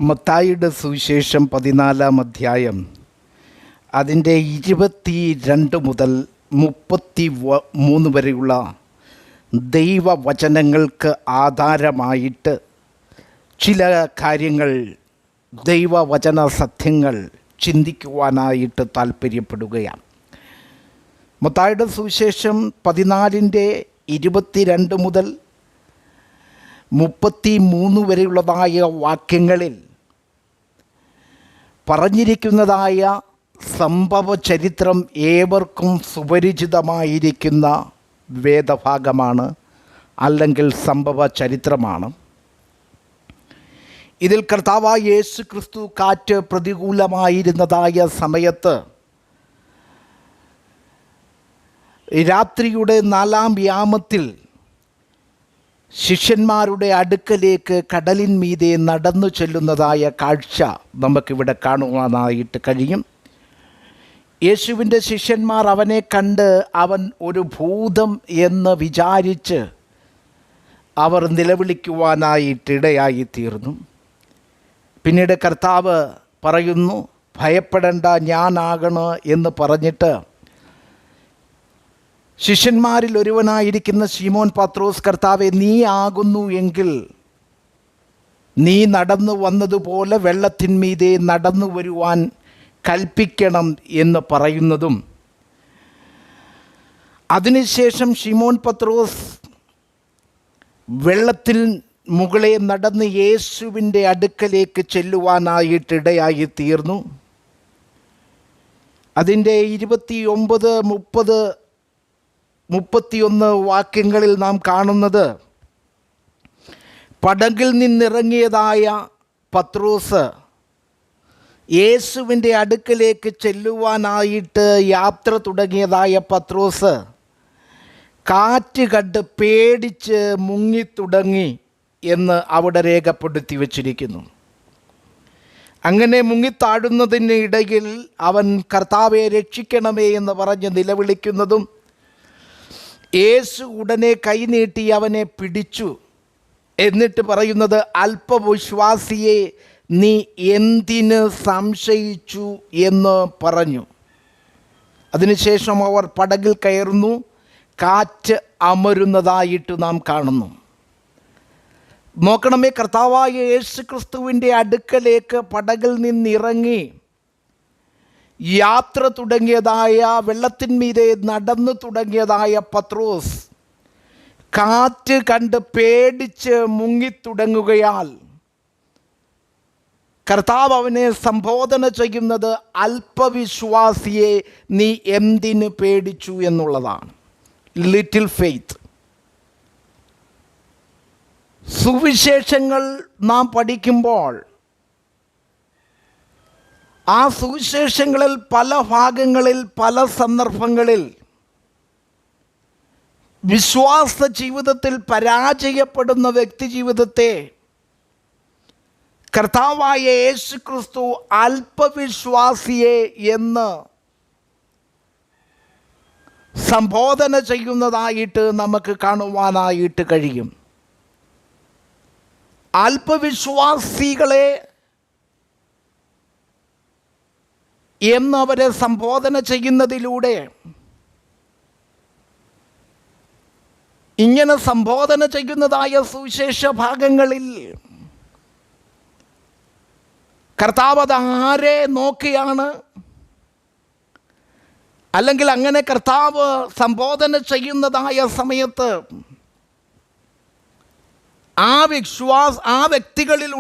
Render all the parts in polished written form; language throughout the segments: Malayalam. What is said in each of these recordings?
മത്തായിയുടെ സുവിശേഷം 14-ാം അധ്യായം അതിൻ്റെ 22 മുതൽ 33 വരെയുള്ള ദൈവവചനങ്ങൾക്ക് ആധാരമായിട്ട് ചില കാര്യങ്ങൾ, ദൈവവചന സത്യങ്ങൾ ചിന്തിക്കുവാനായിട്ട് താല്പര്യപ്പെടുകയാണ്. മത്തായിയുടെ സുവിശേഷം 14-ന്റെ 22 മുതൽ 33 വരെയുള്ളതായ വാക്യങ്ങളിൽ പറഞ്ഞിരിക്കുന്നതായ സംഭവ ചരിത്രം ഏവർക്കും സുപരിചിതമായിരിക്കുന്ന വേദഭാഗമാണ്, അല്ലെങ്കിൽ സംഭവ ചരിത്രമാണ്. ഇതിൽ കർത്താവായ യേശു ക്രിസ്തു കാറ്റ് പ്രതികൂലമായിരുന്നതായ സമയത്ത് രാത്രിയുടെ 4-ാം യാമത്തിൽ ശിഷ്യന്മാരുടെ അടുക്കലേക്ക് കടലിന്മീതെ നടന്നു ചെല്ലുന്നതായ കാഴ്ച നമുക്കിവിടെ കാണുവാനായിട്ട് കഴിയും. യേശുവിൻ്റെ ശിഷ്യന്മാർ അവനെ കണ്ട് അവൻ ഒരു ഭൂതം എന്ന് വിചാരിച്ച് അവർ നിലവിളിക്കുവാനായിട്ടിടയായിത്തീർന്നു. പിന്നീട് കർത്താവ് പറയുന്നു, ഭയപ്പെടേണ്ട, ഞാനാകണം എന്ന് പറഞ്ഞിട്ട് ശിഷ്യന്മാരിൽ ഒരുവനായിരിക്കുന്ന ശീമോൻ പത്രോസ്, കർത്താവെ, നീ ആകുന്നു എങ്കിൽ നീ നടന്നു വന്നതുപോലെ വെള്ളത്തിന്മീതെ നടന്നു വരുവാൻ കൽപ്പിക്കണം എന്ന് പറയുന്നതും, അതിനുശേഷം ശീമോൻ പത്രോസ് വെള്ളത്തിൽ മുകളെ നടന്ന് യേശുവിൻ്റെ അടുക്കലേക്ക് ചെല്ലുവാനായിട്ടിടയായി തീർന്നു. അതിൻ്റെ 29, 30, 31 വാക്യങ്ങളിൽ നാം കാണുന്നത്, പടകിൽ നിന്നിറങ്ങിയതായ പത്രോസ് യേശുവിൻ്റെ അടുക്കലേക്ക് ചെല്ലുവാനായിട്ട് യാത്ര തുടങ്ങിയതായ പത്രോസ് കാറ്റ് കണ്ട് പേടിച്ച് മുങ്ങിത്തുടങ്ങി എന്ന് അവിടെ രേഖപ്പെടുത്തി വച്ചിരിക്കുന്നു. അങ്ങനെ മുങ്ങിത്താഴുന്നതിന് ഇടയിൽ അവൻ കർത്താവെ രക്ഷിക്കണമേ എന്ന് പറഞ്ഞ് നിലവിളിക്കുന്നതും, യേശു ഉടനെ കൈനീട്ടി അവനെ പിടിച്ചു. എന്നിട്ട് പറയുന്നത്, അല്പവിശ്വാസിയെ, നീ എന്തിന് സംശയിച്ചു എന്ന് പറഞ്ഞു. അതിനുശേഷം അവർ പടകിൽ കയറുന്നു. കാറ്റ് അമരുന്നതായിട്ട് നാം കാണുന്നു. നോക്കണമേ, കർത്താവായ യേശു ക്രിസ്തുവിൻ്റെ അടുക്കലേക്ക് പടകിൽ നിന്നിറങ്ങി യാത്ര തുടങ്ങിയതായ, വെള്ളത്തിന്മീതെ നടന്നു തുടങ്ങിയതായ പത്രോസ് കാറ്റ് കണ്ട് പേടിച്ച് മുങ്ങിത്തുടങ്ങുകയാൽ കർത്താവ് അവനെ സംബോധന ചെയ്യുന്നത്, അല്പവിശ്വാസിയെ, നീ എന്തിന് പേടിച്ചു എന്നുള്ളതാണ്. Little faith. സുവിശേഷങ്ങൾ നാം പഠിക്കുമ്പോൾ ആ സുവിശേഷങ്ങളിൽ പല ഭാഗങ്ങളിൽ, പല സന്ദർഭങ്ങളിൽ വിശ്വാസ ജീവിതത്തിൽ പരാജയപ്പെടുന്ന വ്യക്തി ജീവിതത്തെ കർത്താവായ യേശു ക്രിസ്തു അല്പവിശ്വാസിയെ എന്ന് സംബോധന ചെയ്യുന്നതായിട്ട് നമുക്ക് കാണുവാനായിട്ട് കഴിയും. അല്പവിശ്വാസികളെ എന്നവരെ സംബോധന ചെയ്യുന്നതിലൂടെ, ഇങ്ങനെ സംബോധന ചെയ്യുന്നതായ സുവിശേഷ ഭാഗങ്ങളിൽ കർത്താവ് അത് ആരെ നോക്കിയാണ്, അല്ലെങ്കിൽ അങ്ങനെ കർത്താവ് സംബോധന ചെയ്യുന്നതായ സമയത്ത് ആ വ്യക്തികളിൽ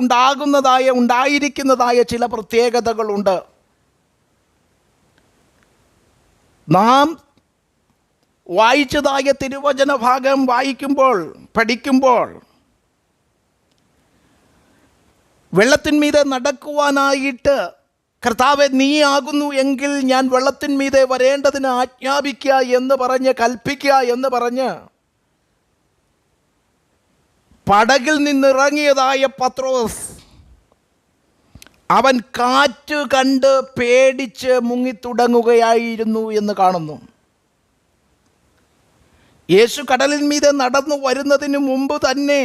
ഉണ്ടായിരിക്കുന്നതായ ചില പ്രത്യേകതകളുണ്ട്. നാം വായിച്ചതായ തിരുവചന ഭാഗം പഠിക്കുമ്പോൾ വെള്ളത്തിന്മീതെ നടക്കുവാനായിട്ട്, കർത്താവെ, നീ ആകുന്നു എങ്കിൽ ഞാൻ വെള്ളത്തിന്മീതെ വരേണ്ടതിന് ആജ്ഞാപിക്കുക എന്ന് പറഞ്ഞ്, കൽപ്പിക്കുക എന്ന് പറഞ്ഞ് പടകിൽ നിന്നിറങ്ങിയതായ പത്രോസ്, അവൻ കാറ്റ് കണ്ട് പേടിച്ച് മുങ്ങിത്തുടങ്ങുകയായിരുന്നു എന്ന് കാണുന്നു. യേശു കടലിൻ മീതെ നടന്നു വരുന്നതിന് മുമ്പ് തന്നെ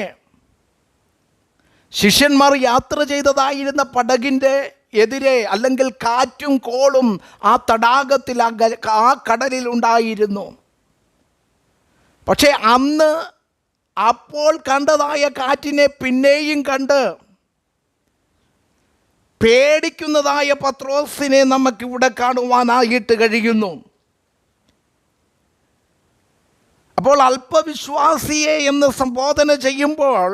ശിഷ്യന്മാർ യാത്ര ചെയ്തതായിരുന്ന പടകിൻ്റെ എതിരെ അല്ലെങ്കിൽ കാറ്റും കോളും ആ തടാകത്തിൽ ആ കടലിൽ ഉണ്ടായിരുന്നു. പക്ഷേ അന്ന് അപ്പോൾ കണ്ടതായ കാറ്റിനെ പിന്നെയും കണ്ട് പേടിക്കുന്നതായ പത്രോസിനെ നമുക്കിവിടെ കാണുവാനായിട്ട് കഴിയുന്നു. അപ്പോൾ അല്പവിശ്വാസിയെ എന്ന് സംബോധന ചെയ്യുമ്പോൾ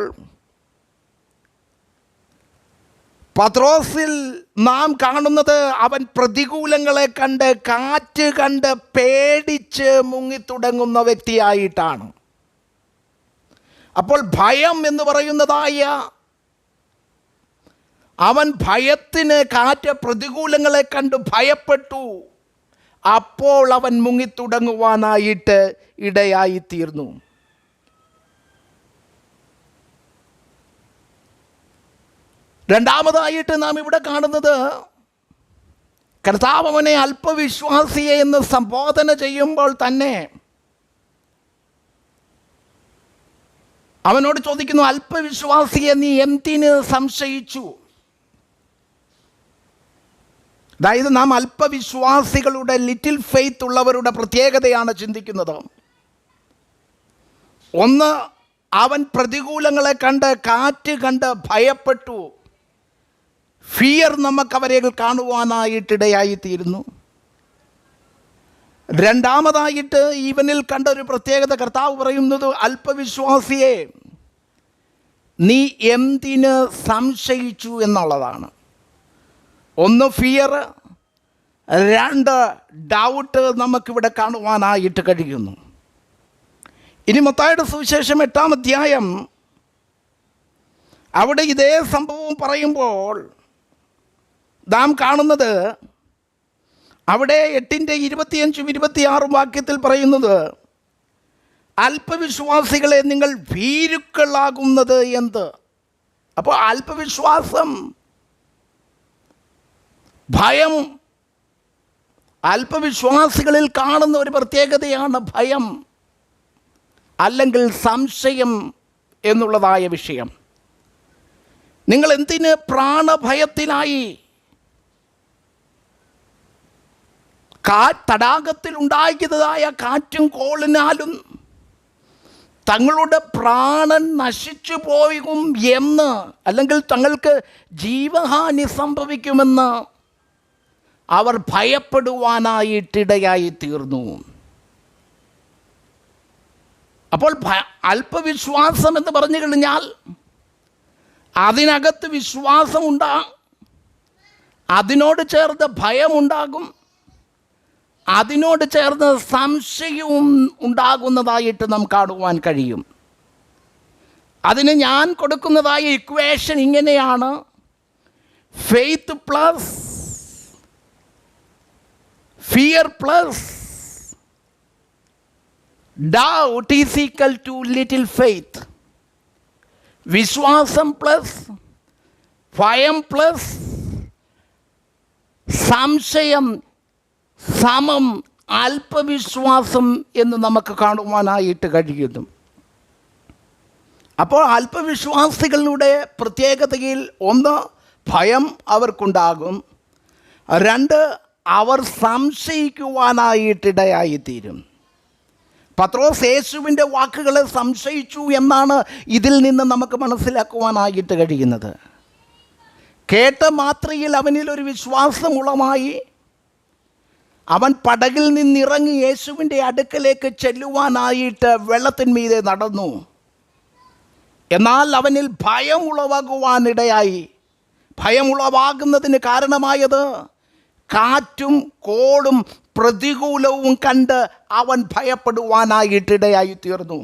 പത്രോസിൽ നാം കാണുന്നത് അവൻ പ്രതികൂലങ്ങളെ കണ്ട് കാറ്റ് കണ്ട് പേടിച്ച് മുങ്ങിത്തുടങ്ങുന്ന വ്യക്തിയായിട്ടാണ്. അപ്പോൾ ഭയം എന്ന് പറയുന്നതായ അവൻ ഭയത്തിന് കാറ്റ് പ്രതികൂലങ്ങളെ കണ്ട് ഭയപ്പെട്ടു. അപ്പോൾ അവൻ മുങ്ങിത്തുടങ്ങുവാനായിട്ട് ഇടയായിത്തീർന്നു. രണ്ടാമതായിട്ട് നാം ഇവിടെ കാണുന്നത് കർത്താവ് അവനെ അല്പവിശ്വാസിയെ എന്ന് സംബോധന ചെയ്യുമ്പോൾ തന്നെ അവനോട് ചോദിക്കുന്നു, അല്പവിശ്വാസിയെ നീ എന്തിന് സംശയിച്ചു? അതായത് നാം അല്പവിശ്വാസികളുടെ ലിറ്റിൽ ഫെയ്ത്ത് ഉള്ളവരുടെ പ്രത്യേകതയാണ് ചിന്തിക്കുന്നത്. ഒന്ന്, അവൻ പ്രതികൂലങ്ങളെ കണ്ട് കാറ്റ് കണ്ട് ഭയപ്പെട്ടു. ഫിയർ നമുക്കവരെ കാണുവാനായിട്ടിടയായിത്തീരുന്നു. രണ്ടാമതായിട്ട് ഇവനിൽ കണ്ട ഒരു പ്രത്യേകത കർത്താവ് പറയുന്നത്, അല്പവിശ്വാസിയെ നീ എന്തിന് സംശയിച്ചു എന്നുള്ളതാണ്. ഒന്ന് ഫിയർ, രണ്ട് ഡൗട്ട് നമുക്കിവിടെ കാണുവാനായിട്ട് കഴിയുന്നു. ഇനി മത്തായിയുടെ സുവിശേഷം 8-ാം അധ്യായം അവിടെ ഇതേ സംഭവം പറയുമ്പോൾ നാം കാണുന്നത് അവിടെ 8-ന്റെ 25-ഉം 26-ഉം വാക്യത്തിൽ പറയുന്നത്, അല്പവിശ്വാസികളെ നിങ്ങൾ ഭീരുക്കളാകുന്നത് എന്ത്? അപ്പോൾ അല്പവിശ്വാസം, ഭയം, അല്പവിശ്വാസികളിൽ കാണുന്ന ഒരു പ്രത്യേകതയാണ് ഭയം അല്ലെങ്കിൽ സംശയം എന്നുള്ളതായ വിഷയം. നിങ്ങൾ എന്തിന് പ്രാണഭയത്തിലായി? തടാകത്തിൽ ഉണ്ടാക്കിയതായ കാറ്റും കോളിനാലും തങ്ങളുടെ പ്രാണൻ നശിച്ചു പോകും എന്ന്, അല്ലെങ്കിൽ തങ്ങൾക്ക് ജീവഹാനി സംഭവിക്കുമെന്ന് അവർ ഭയപ്പെടുവാനായിട്ടിടയായി തീർന്നു. അപ്പോൾ അല്പവിശ്വാസം എന്ന് പറഞ്ഞു കഴിഞ്ഞാൽ അതിനകത്ത് വിശ്വാസമുണ്ടാകും, അതിനോട് ചേർന്ന് ഭയമുണ്ടാകും, അതിനോട് ചേർന്ന് സംശയവും ഉണ്ടാകുന്നതായിട്ട് നാം കാണുവാൻ കഴിയും. അതിന് ഞാൻ കൊടുക്കുന്നതായ ഇക്വേഷൻ ഇങ്ങനെയാണ്: faith plus fear plus doubt is equal to little faith. വിശ്വാസം പ്ലസ് ഭയം പ്ലസ് സംശയം സമം അല്പവിശ്വാസം എന്ന് നമുക്ക് കാണുവാനായിട്ട് കഴിയുന്നു. അപ്പോൾ അല്പവിശ്വാസികളുടെ പ്രത്യേകതയിൽ ഒന്ന്, ഭയം അവർക്കുണ്ടാകും. രണ്ട്, അവർ സംശയിക്കുവാനായിട്ടിടയായിത്തീരും. പത്രോസ് യേശുവിൻ്റെ വാക്കുകളെ സംശയിച്ചു എന്നാണ് ഇതിൽ നിന്ന് നമുക്ക് മനസ്സിലാക്കുവാനായിട്ട് കഴിയുന്നത്. കേട്ട മാത്രയിൽ അവനിലൊരു വിശ്വാസമുളമായി അവൻ പടകിൽ നിന്നിറങ്ങി യേശുവിൻ്റെ അടുക്കലേക്ക് ചെല്ലുവാനായിട്ട് വെള്ളത്തിന്മീതെ നടന്നു. എന്നാൽ അവനിൽ ഭയം ഉളവാകുവാനിടയായി. ഭയമുളവാകുന്നതിന് കാരണമായത് കാറ്റും കോളും പ്രതികൂലവും കണ്ട് അവൻ ഭയപ്പെടുവാനായിട്ടിടയായി തീർന്നു.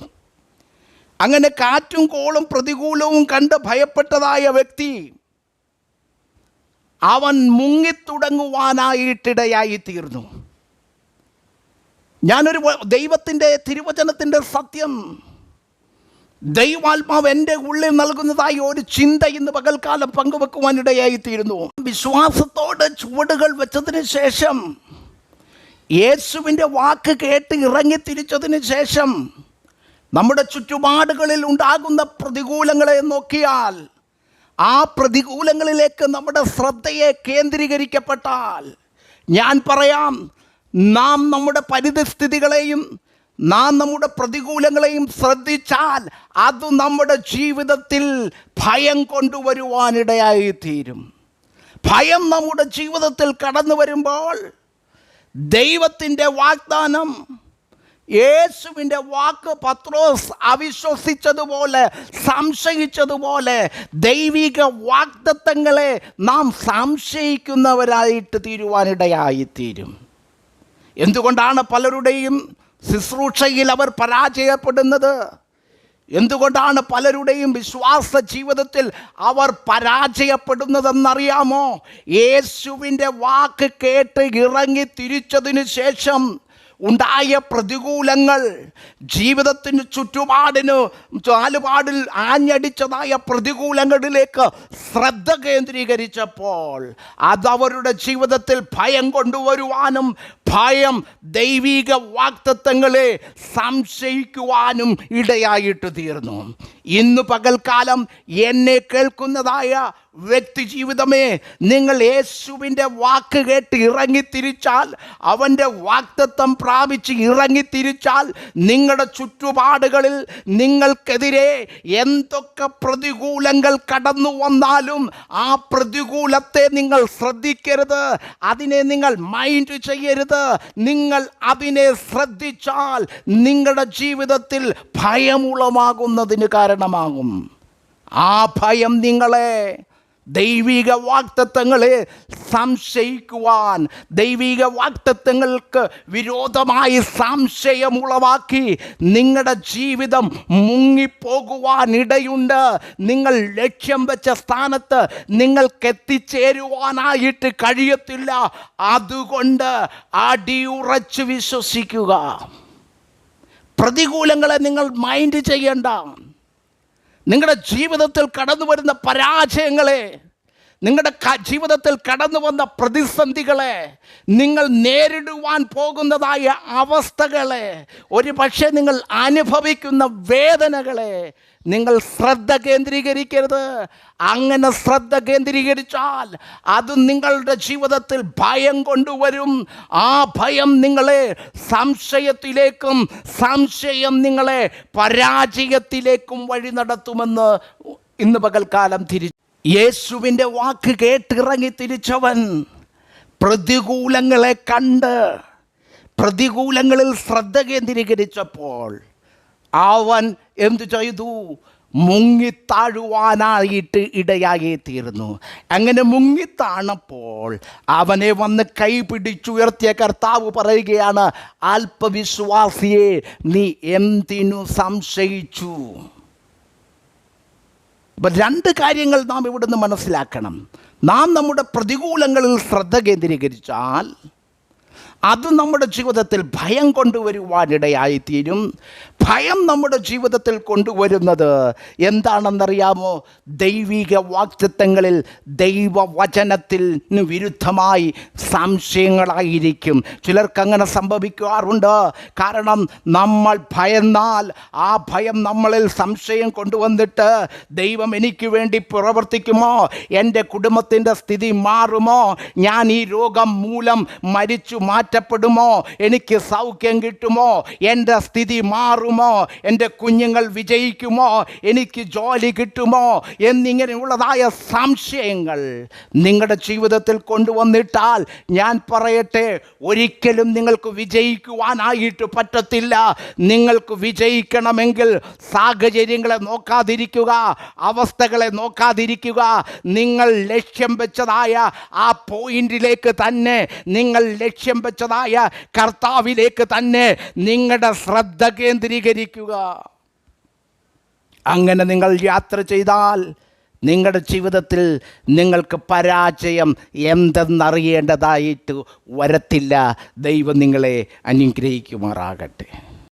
അങ്ങനെ കാറ്റും കോളും പ്രതികൂലവും കണ്ട് ഭയപ്പെട്ടതായ വ്യക്തി അവൻ മുങ്ങിത്തുടങ്ങുവാനായിട്ടിടയായി തീർന്നു. ഞാനൊരു ദൈവത്തിൻ്റെ തിരുവചനത്തിൻ്റെ സത്യം, ദൈവാത്മാവ് എൻ്റെ ഉള്ളിൽ നൽകുന്നതായി ഒരു ചിന്ത ഇന്ന് പകൽക്കാലം പങ്കുവെക്കുവാനിടയായിത്തീരുന്നു. വിശ്വാസത്തോട് ചുവടുകൾ വെച്ചതിന് ശേഷം, യേശുവിൻ്റെ വാക്ക് കേട്ട് ഇറങ്ങിത്തിരിച്ചതിന് ശേഷം നമ്മുടെ ചുറ്റുപാടുകളിൽ ഉണ്ടാകുന്ന പ്രതികൂലങ്ങളെ നോക്കിയാൽ ആ പ്രതികൂലങ്ങളിലേക്ക് നമ്മുടെ ശ്രദ്ധയെ കേന്ദ്രീകരിക്കപ്പെട്ടാൽ, ഞാൻ പറയാം, നാം നമ്മുടെ പരിതസ്ഥിതികളെയും നാം നമ്മുടെ പ്രതികൂലങ്ങളെയും ശ്രദ്ധിച്ചാൽ അത് നമ്മുടെ ജീവിതത്തിൽ ഭയം കൊണ്ടുവരുവാനിടയായിത്തീരും. ഭയം നമ്മുടെ ജീവിതത്തിൽ കടന്നു വരുമ്പോൾ ദൈവത്തിൻ്റെ വാഗ്ദാനം, യേശുവിൻ്റെ വാക്ക് പത്രോസ് അവിശ്വസിച്ചതുപോലെ, സംശയിച്ചതുപോലെ ദൈവിക വാഗ്ദത്തങ്ങളെ നാം സംശയിക്കുന്നവരായിട്ട് തീരുവാനിടയായിത്തീരും. എന്തുകൊണ്ടാണ് പലരുടെയും ശുശ്രൂഷയിൽ അവർ പരാജയപ്പെടുന്നത്? എന്തുകൊണ്ടാണ് പലരുടെയും വിശ്വാസ ജീവിതത്തിൽ അവർ പരാജയപ്പെടുന്നതെന്നറിയാമോ? യേശുവിൻ്റെ വാക്ക് കേട്ട് ഇറങ്ങി തിരിച്ചതിന് ശേഷം ഉണ്ടായ പ്രതികൂലങ്ങൾ, ജീവിതത്തിന് ചുറ്റുപാടിൽ ആഞ്ഞടിച്ചതായ പ്രതികൂലങ്ങളിലേക്ക് ശ്രദ്ധ കേന്ദ്രീകരിച്ചപ്പോൾ അതവരുടെ ജീവിതത്തിൽ ഭയം കൊണ്ടുവരുവാനും ഭയം ദൈവിക വാഗ്ദത്തങ്ങളെ സംശയിക്കുവാനും ഇടയായിട്ട് തീർന്നു. ഇന്ന് പകൽക്കാലം എന്നെ കേൾക്കുന്നതായ വ്യക്തി ജീവിതമേ, നിങ്ങൾ യേശുവിൻ്റെ വാക്ക് കേട്ട് ഇറങ്ങിത്തിരിച്ചാൽ, അവൻ്റെ വാഗ്ദത്തം പ്രാപിച്ച് ഇറങ്ങിത്തിരിച്ചാൽ, നിങ്ങളുടെ ചുറ്റുപാടുകളിൽ നിങ്ങൾക്കെതിരെ എന്തൊക്കെ പ്രതികൂലങ്ങൾ കടന്നു വന്നാലും ആ പ്രതികൂലത്തെ നിങ്ങൾ ശ്രദ്ധിക്കരുത്, അതിനെ നിങ്ങൾ മൈൻഡ് ചെയ്യരുത്. നിങ്ങൾ അതിനെ ശ്രദ്ധിച്ചാൽ നിങ്ങളുടെ ജീവിതത്തിൽ ഭയമുളവാകുന്നതിന് കാരണമാകും. ആ ഭയം നിങ്ങളെ ദൈവിക വാഗ്ദത്തങ്ങളെ സംശയിക്കുവാൻ, ദൈവിക വാഗ്ദത്തങ്ങൾക്ക് വിരോധമായി സംശയമുളവാക്കി നിങ്ങളുടെ ജീവിതം മുങ്ങിപ്പോകുവാനിടയുണ്ട്. നിങ്ങൾ ലക്ഷ്യം വെച്ച സ്ഥാനത്ത് നിങ്ങൾക്ക് എത്തിച്ചേരുവാനായിട്ട് കഴിയത്തില്ല. അതുകൊണ്ട് അടിയുറച്ച് വിശ്വസിക്കുക. പ്രതികൂലങ്ങളെ നിങ്ങൾ മൈൻഡ് ചെയ്യണ്ട. നിങ്ങളുടെ ജീവിതത്തിൽ കടന്നു വരുന്ന പരാജയങ്ങളെ, നിങ്ങളുടെ ജീവിതത്തിൽ കടന്നു വന്ന പ്രതിസന്ധികളെ, നിങ്ങൾ നേരിടുവാൻ പോകുന്നതായ അവസ്ഥകളെ, ഒരു പക്ഷേ നിങ്ങൾ അനുഭവിക്കുന്ന വേദനകളെ നിങ്ങൾ ശ്രദ്ധ കേന്ദ്രീകരിക്കരുത്. അങ്ങനെ ശ്രദ്ധ കേന്ദ്രീകരിച്ചാൽ അത് നിങ്ങളുടെ ജീവിതത്തിൽ ഭയം കൊണ്ടുവരും. ആ ഭയം നിങ്ങളെ സംശയത്തിലേക്കും സംശയം നിങ്ങളെ പരാജയത്തിലേക്കും വഴി നടത്തുമെന്ന് ഇന്ന് പകൽക്കാലം യേശുവിൻ്റെ വാക്ക് കേട്ടിറങ്ങി തിരിച്ചവൻ പ്രതികൂലങ്ങളെ കണ്ട് പ്രതികൂലങ്ങളിൽ ശ്രദ്ധ കേന്ദ്രീകരിച്ചപ്പോൾ അവൻ എന്തു ചെയ്തു? മുങ്ങിത്താഴുവാനായിട്ട് ഇടയായി തീർന്നു. അങ്ങനെ മുങ്ങിത്താണപ്പോൾ അവനെ വന്ന് കൈ പിടിച്ചുയർത്തിയ കർത്താവ് പറയുകയാണ്, അല്പവിശ്വാസിയെ, നീ എന്തിനു സംശയിച്ചു? അപ്പം രണ്ട് കാര്യങ്ങൾ നാം ഇവിടുന്ന് മനസ്സിലാക്കണം. നാം നമ്മുടെ പ്രതികൂലങ്ങളിൽ ശ്രദ്ധ കേന്ദ്രീകരിച്ചാൽ അത് നമ്മുടെ ജീവിതത്തിൽ ഭയം കൊണ്ടുവരുവാനിടയായിത്തീരും. ഭയം നമ്മുടെ ജീവിതത്തിൽ കൊണ്ടുവരുന്നത് എന്താണെന്നറിയാമോ? ദൈവിക വാഗ്ദത്തങ്ങളിൽ, ദൈവവചനത്തിന് വിരുദ്ധമായി സംശയങ്ങളായിരിക്കും. ചിലർക്കങ്ങനെ സംഭവിക്കാറുണ്ട്. കാരണം നമ്മൾ ഭയന്നാൽ ആ ഭയം നമ്മളിൽ സംശയം കൊണ്ടുവന്നിട്ട് ദൈവം എനിക്ക് വേണ്ടി പ്രവർത്തിക്കുമോ? എൻ്റെ കുടുംബത്തിൻ്റെ സ്ഥിതി മാറുമോ? ഞാൻ ഈ രോഗം മൂലം മരിച്ചു മാറ്റപ്പെടുമോ? എനിക്ക് സൗഖ്യം കിട്ടുമോ? എൻ്റെ സ്ഥിതി മാറുമോ? എൻ്റെ കുഞ്ഞുങ്ങൾ വിജയിക്കുമോ? എനിക്ക് ജോലി കിട്ടുമോ? എന്നിങ്ങനെയുള്ളതായ സംശയങ്ങൾ നിങ്ങളുടെ ജീവിതത്തിൽ കൊണ്ടുവന്നിട്ടാൽ ഞാൻ പറയട്ടെ, ഒരിക്കലും നിങ്ങൾക്ക് വിജയിക്കുവാനായിട്ട് പറ്റത്തില്ല. നിങ്ങൾക്ക് വിജയിക്കണമെങ്കിൽ സാഹചര്യങ്ങളെ നോക്കാതിരിക്കുക, അവസ്ഥകളെ നോക്കാതിരിക്കുക. നിങ്ങൾ ലക്ഷ്യം വെച്ചതായ ആ പോയിന്റിലേക്ക് തന്നെ, നിങ്ങൾ ലക്ഷ്യം വെച്ചതായ കർത്താവിലേക്ക് തന്നെ നിങ്ങളുടെ ശ്രദ്ധ കേന്ദ്രീകരിക്കുക. അങ്ങനെ നിങ്ങൾ യാത്ര ചെയ്താൽ നിങ്ങളുടെ ജീവിതത്തിൽ നിങ്ങൾക്ക് പരാജയം എന്തെന്നറിയേണ്ടതായിട്ട് വരത്തില്ല. ദൈവം നിങ്ങളെ അനുഗ്രഹിക്കുമാറാകട്ടെ.